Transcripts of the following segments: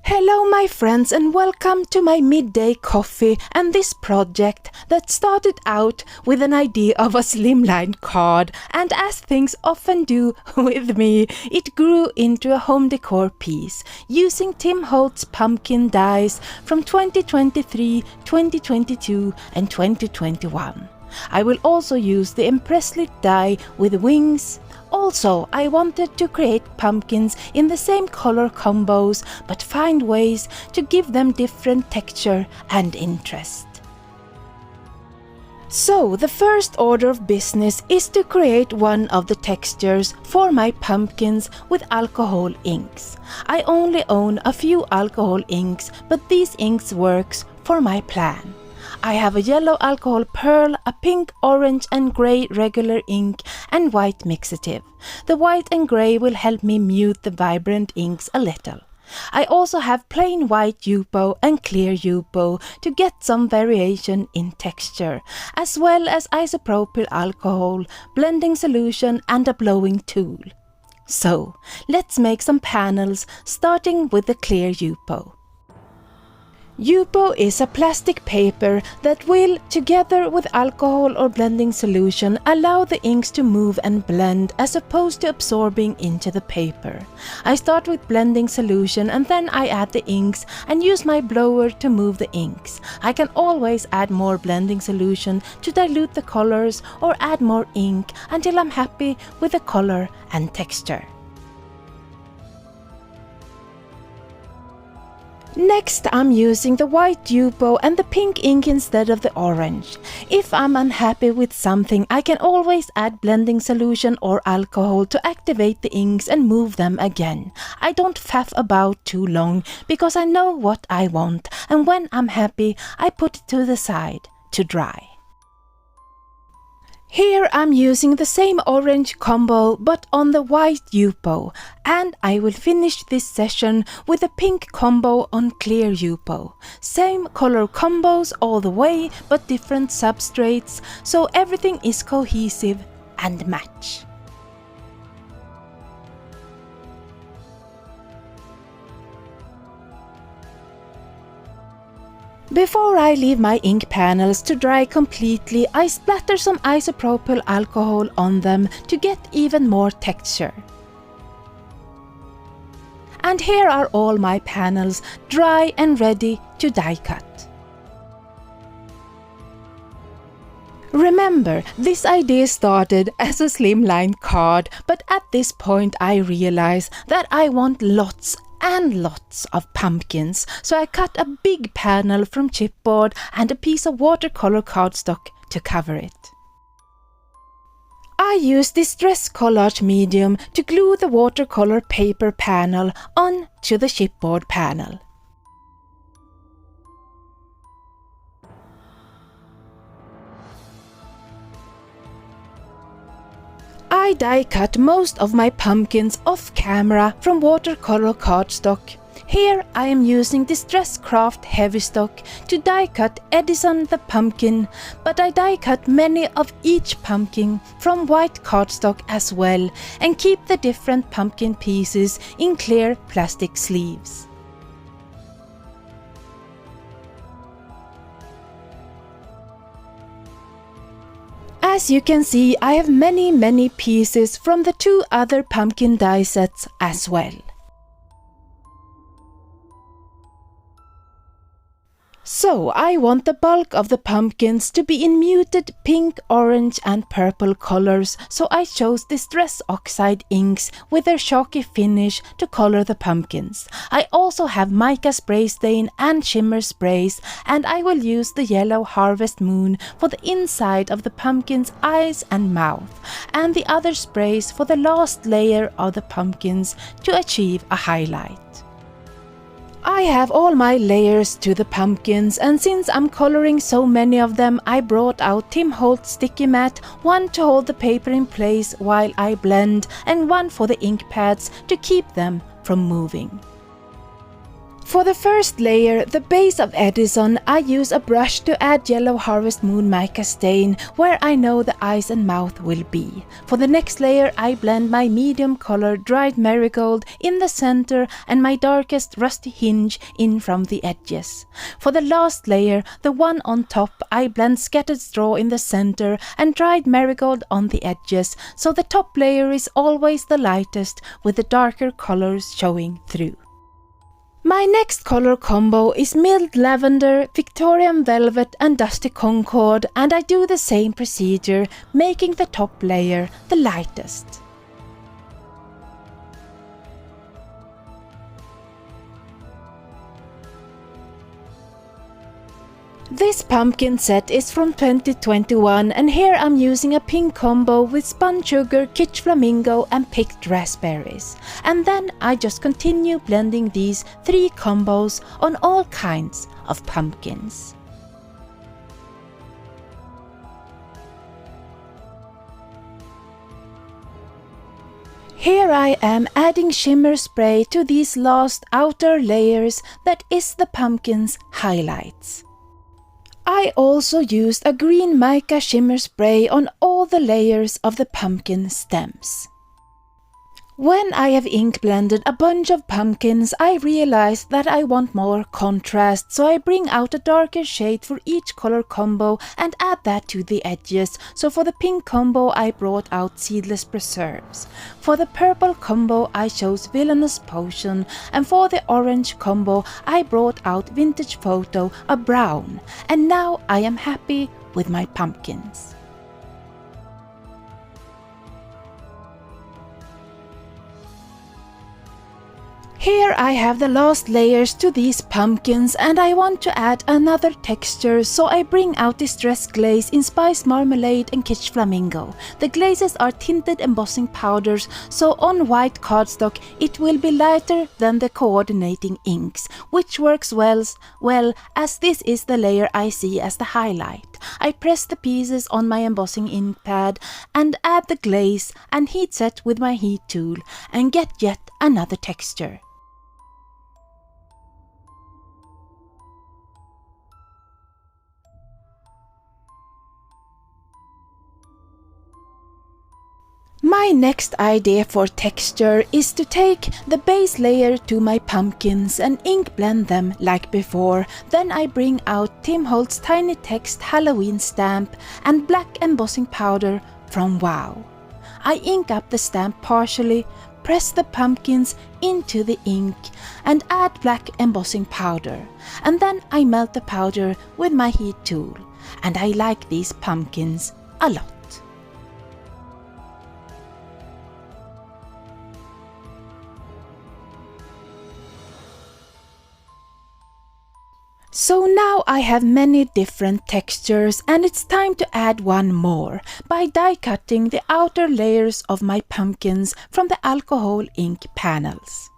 Hello my friends and welcome to my midday coffee and this project that started out with an idea of a slimline card, and as things often do with me, it grew into a home decor piece using Tim Holtz pumpkin dies from 2023, 2022 and 2021. I will also use the Impress Lit die with wings. Also, I wanted to create pumpkins in the same color combos, but find ways to give them different texture and interest. So, the first order of business is to create one of the textures for my pumpkins with alcohol inks. I only own a few alcohol inks, but these inks works for my plan. I have a yellow alcohol pearl, a pink, orange and grey regular ink and white mixative. The white and grey will help me mute the vibrant inks a little. I also have plain white Yupo and clear Yupo to get some variation in texture, as well as isopropyl alcohol, blending solution and a blowing tool. So, let's make some panels starting with the clear Yupo. Yupo is a plastic paper that will, together with alcohol or blending solution, allow the inks to move and blend as opposed to absorbing into the paper. I start with blending solution and then I add the inks and use my blower to move the inks. I can always add more blending solution to dilute the colors or add more ink until I'm happy with the color and texture. Next, I'm using the white Yupo and the pink ink instead of the orange. If I'm unhappy with something, I can always add blending solution or alcohol to activate the inks and move them again. I don't faff about too long because I know what I want, and when I'm happy, I put it to the side to dry. Here I'm using the same orange combo but on the white Yupo, and I will finish this session with a pink combo on clear Yupo. Same color combos all the way but different substrates, so everything is cohesive and match. Before I leave my ink panels to dry completely, I splatter some isopropyl alcohol on them to get even more texture. And here are all my panels, dry and ready to die cut. Remember, this idea started as a slimline card, but at this point I realize that I want lots and lots of pumpkins, so I cut a big panel from chipboard and a piece of watercolor cardstock to cover it. I use Distress Collage medium to glue the watercolor paper panel onto the chipboard panel. I die cut most of my pumpkins off camera from watercolor cardstock. Here I am using Distress Craft Heavy Stock to die cut Edison the pumpkin, but I die cut many of each pumpkin from white cardstock as well and keep the different pumpkin pieces in clear plastic sleeves. As you can see, I have many pieces from the two other pumpkin die sets as well. So I want the bulk of the pumpkins to be in muted pink, orange and purple colors, so I chose Distress Oxide inks with their chalky finish to color the pumpkins. I also have mica spray stain and shimmer sprays, and I will use the yellow Harvest Moon for the inside of the pumpkin's eyes and mouth, and the other sprays for the last layer of the pumpkins to achieve a highlight. I have all my layers to the pumpkins, and since I'm coloring so many of them, I brought out Tim Holtz sticky mat, one to hold the paper in place while I blend and one for the ink pads to keep them from moving. For the first layer, the base of Edison, I use a brush to add yellow Harvest Moon mica stain where I know the eyes and mouth will be. For the next layer, I blend my medium color dried marigold in the center and my darkest rusty hinge in from the edges. For the last layer, the one on top, I blend scattered straw in the center and dried marigold on the edges, so the top layer is always the lightest with the darker colors showing through. My next color combo is Milled Lavender, Victorian Velvet and Dusty Concord, and I do the same procedure, making the top layer the lightest. This pumpkin set is from 2021 and here I'm using a pink combo with spun sugar, kitsch flamingo and picked raspberries. And then I just continue blending these 3 combos on all kinds of pumpkins. Here I am adding shimmer spray to these last outer layers that is the pumpkin's highlights. I also used a green mica shimmer spray on all the layers of the pumpkin stems. When I have ink blended a bunch of pumpkins, I realize that I want more contrast, so I bring out a darker shade for each color combo and add that to the edges. So for the pink combo I brought out Seedless Preserves. For the purple combo I chose Villainous Potion, and for the orange combo I brought out Vintage Photo, a brown. And now I am happy with my pumpkins. Here I have the last layers to these pumpkins and I want to add another texture, so I bring out Distress Glaze in Spice Marmalade and Kitsch Flamingo. The glazes are tinted embossing powders, so on white cardstock it will be lighter than the coordinating inks, which works well as this is the layer I see as the highlight. I press the pieces on my embossing ink pad and add the glaze and heat set with my heat tool and get yet another texture. My next idea for texture is to take the base layer to my pumpkins and ink blend them like before. Then I bring out Tim Holtz Tiny Text Halloween stamp and black embossing powder from Wow. I ink up the stamp partially, press the pumpkins into the ink and add black embossing powder. And then I melt the powder with my heat tool. And I like these pumpkins a lot. So now I have many different textures and it's time to add one more by die cutting the outer layers of my pumpkins from the alcohol ink panels.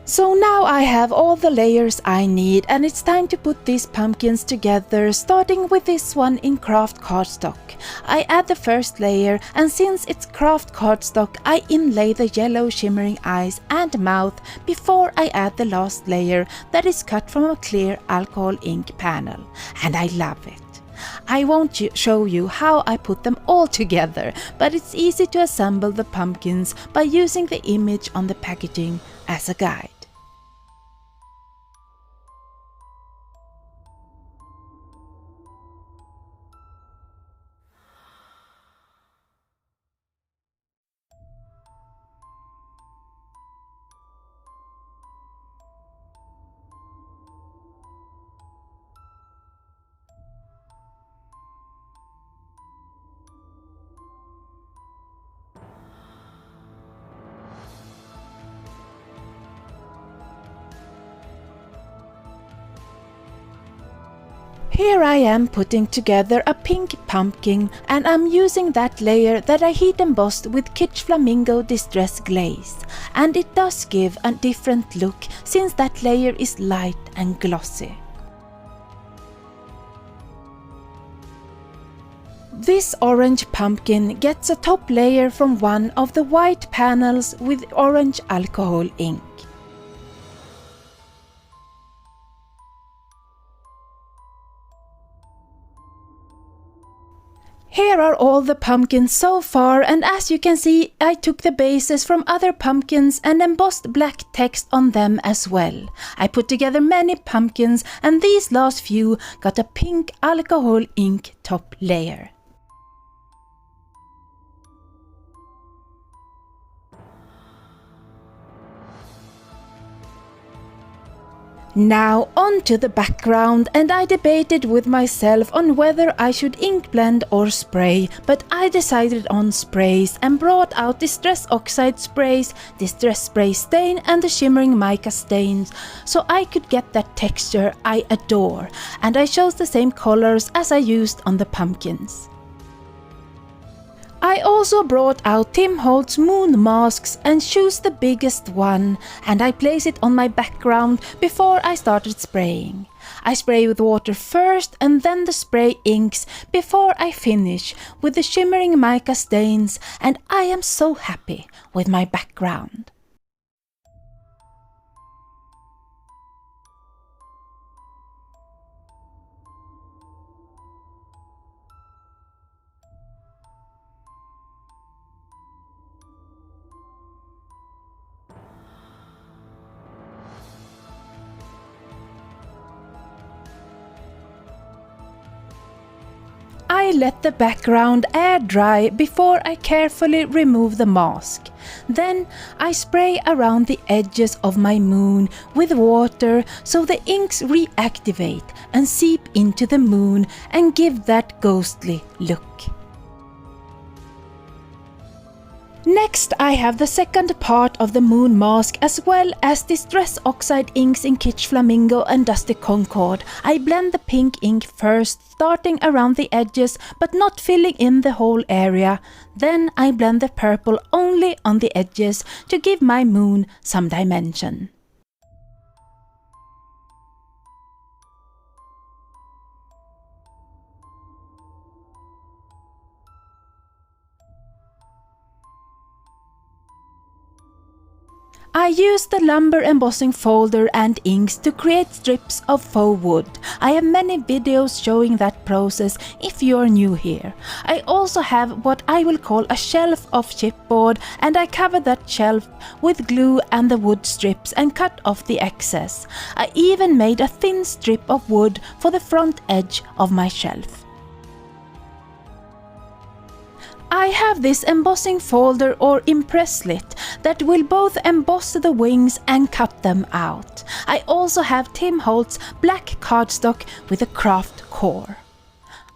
So now I have all the layers I need and it's time to put these pumpkins together, starting with this one in craft cardstock. I add the first layer and since it's craft cardstock I inlay the yellow shimmering eyes and mouth before I add the last layer that is cut from a clear alcohol ink panel. And I love it. I won't show you how I put them all together, but it's easy to assemble the pumpkins by using the image on the packaging as a guide. Here I am putting together a pink pumpkin and I'm using that layer that I heat embossed with Kitsch Flamingo Distress Glaze. and it does give a different look since that layer is light and glossy. This orange pumpkin gets a top layer from one of the white panels with orange alcohol ink. Here are all the pumpkins so far, and as you can see, I took the bases from other pumpkins and embossed black text on them as well. I put together many pumpkins, and these last few got a pink alcohol ink top layer. Now on to the background, and I debated with myself on whether I should ink blend or spray, but I decided on sprays and brought out Distress Oxide sprays, Distress Spray Stain and the Shimmering Mica Stains, so I could get that texture I adore, and I chose the same colors as I used on the pumpkins. I also brought out Tim Holtz moon masks and chose the biggest one, and I place it on my background before I started spraying. I spray with water first and then the spray inks before I finish with the Shimmering Mica Stains, and I am so happy with my background. I let the background air dry before I carefully remove the mask. Then I spray around the edges of my moon with water so the inks reactivate and seep into the moon and give that ghostly look. Next I have the second part of the moon mask as well as Distress Oxide inks in Kitsch Flamingo and Dusty Concord. I blend the pink ink first, starting around the edges but not filling in the whole area. Then I blend the purple only on the edges to give my moon some dimension. I used the lumber embossing folder and inks to create strips of faux wood. I have many videos showing that process if you are new here. I also have what I will call a shelf of chipboard, and I covered that shelf with glue and the wood strips and cut off the excess. I even made a thin strip of wood for the front edge of my shelf. I have this embossing folder or impresslit that will both emboss the wings and cut them out. I also have Tim Holtz black cardstock with a craft core.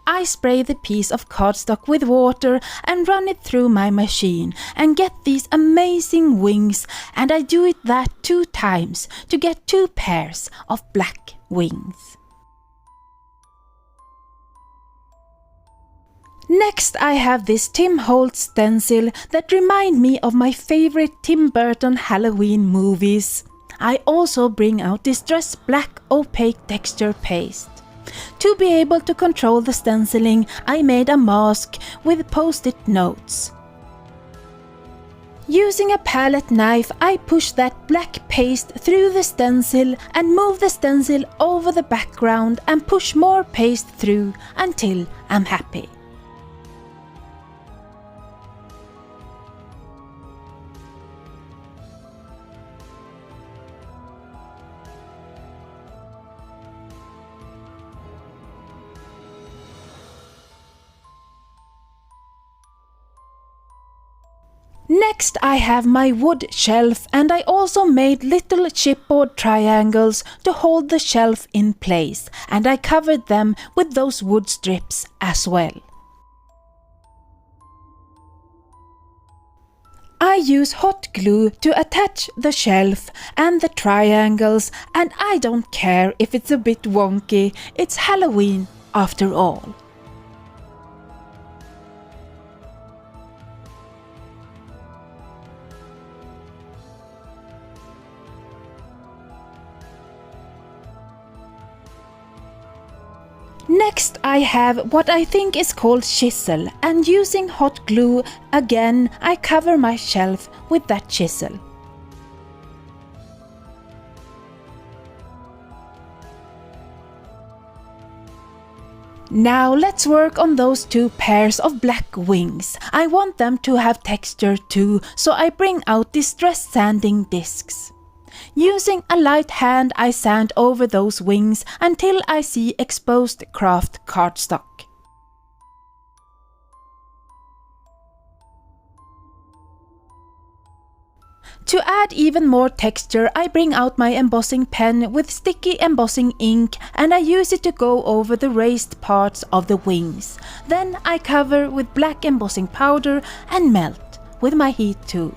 I spray the piece of cardstock with water and run it through my machine and get these amazing wings, and I do it that 2 times to get 2 pairs of black wings. Next I have this Tim Holtz stencil that remind me of my favorite Tim Burton Halloween movies. I also bring out Distress black opaque texture paste. To be able to control the stenciling, I made a mask with post-it notes. Using a palette knife, I push that black paste through the stencil and move the stencil over the background and push more paste through until I'm happy. Next I have my wood shelf, and I also made little chipboard triangles to hold the shelf in place, and I covered them with those wood strips as well. I use hot glue to attach the shelf and the triangles, and I don't care if it's a bit wonky, it's Halloween after all. Next I have what I think is called chisel, and using hot glue again I cover my shelf with that chisel. Now let's work on those 2 pairs of black wings. I want them to have texture too, so I bring out distress sanding discs. Using a light hand I sand over those wings until I see exposed craft cardstock. To add even more texture, I bring out my embossing pen with sticky embossing ink and I use it to go over the raised parts of the wings. Then I cover with black embossing powder and melt with my heat tool.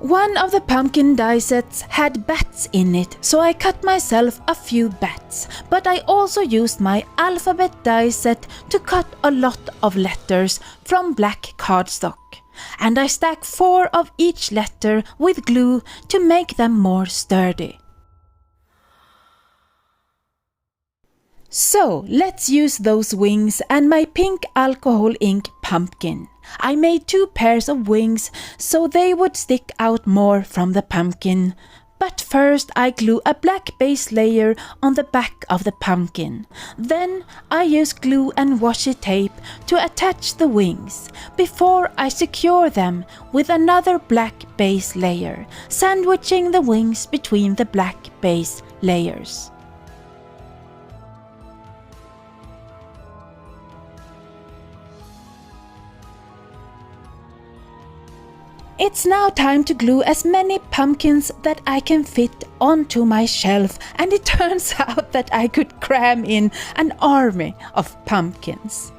One of the pumpkin die sets had bats in it, so I cut myself a few bats. But I also used my alphabet die set to cut a lot of letters from black cardstock. And I stack 4 of each letter with glue to make them more sturdy. So let's use those wings and my pink alcohol ink pumpkin. I made 2 pairs of wings so they would stick out more from the pumpkin. But first I glue a black base layer on the back of the pumpkin. Then I use glue and washi tape to attach the wings before I secure them with another black base layer, sandwiching the wings between the black base layers. It's now time to glue as many pumpkins that I can fit onto my shelf, and it turns out that I could cram in an army of pumpkins.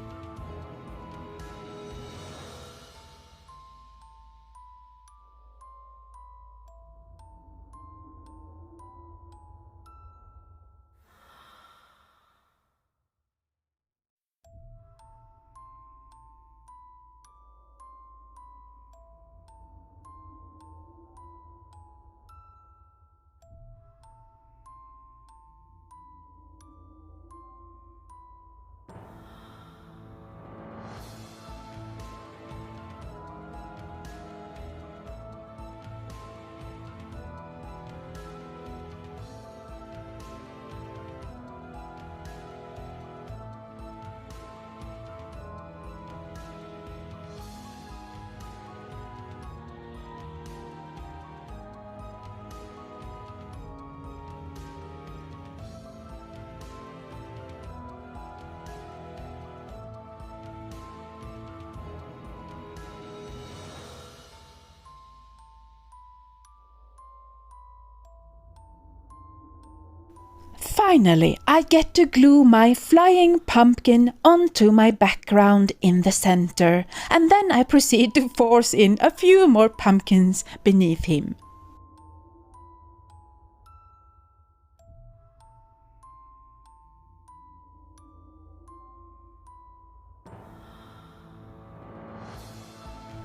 Finally, I get to glue my flying pumpkin onto my background in the center, and then I proceed to force in a few more pumpkins beneath him.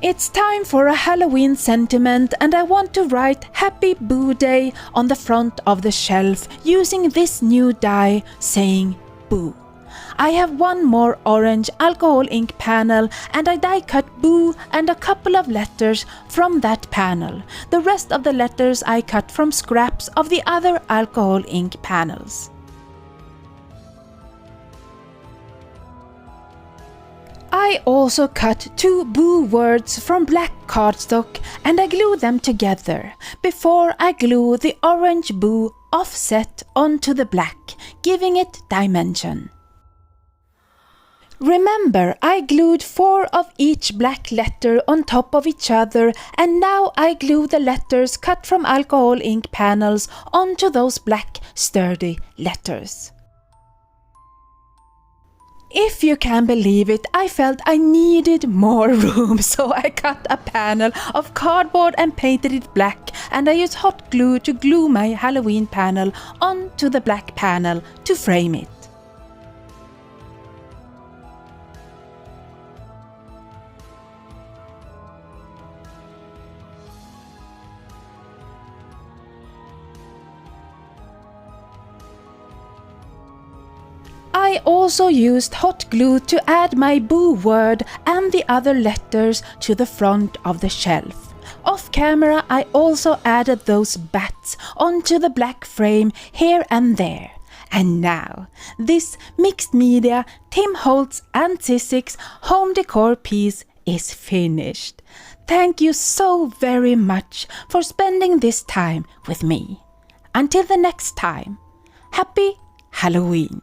It's time for a Halloween sentiment, and I want to write Happy Boo Day on the front of the shelf using this new die saying Boo. I have one more orange alcohol ink panel and I die cut Boo and a couple of letters from that panel. The rest of the letters I cut from scraps of the other alcohol ink panels. I also cut 2 Boo words from black cardstock and I glue them together before I glue the orange Boo offset onto the black, giving it dimension. Remember, I glued 4 of each black letter on top of each other, and now I glue the letters cut from alcohol ink panels onto those black sturdy letters. If you can believe it, I felt I needed more room, so I cut a panel of cardboard and painted it black and I use hot glue to glue my Halloween panel onto the black panel to frame it. I also used hot glue to add my boo word and the other letters to the front of the shelf. Off camera, I also added those bats onto the black frame here and there. And now, this mixed media Tim Holtz and Sizzix home decor piece is finished. Thank you so very much for spending this time with me. Until the next time, happy Halloween!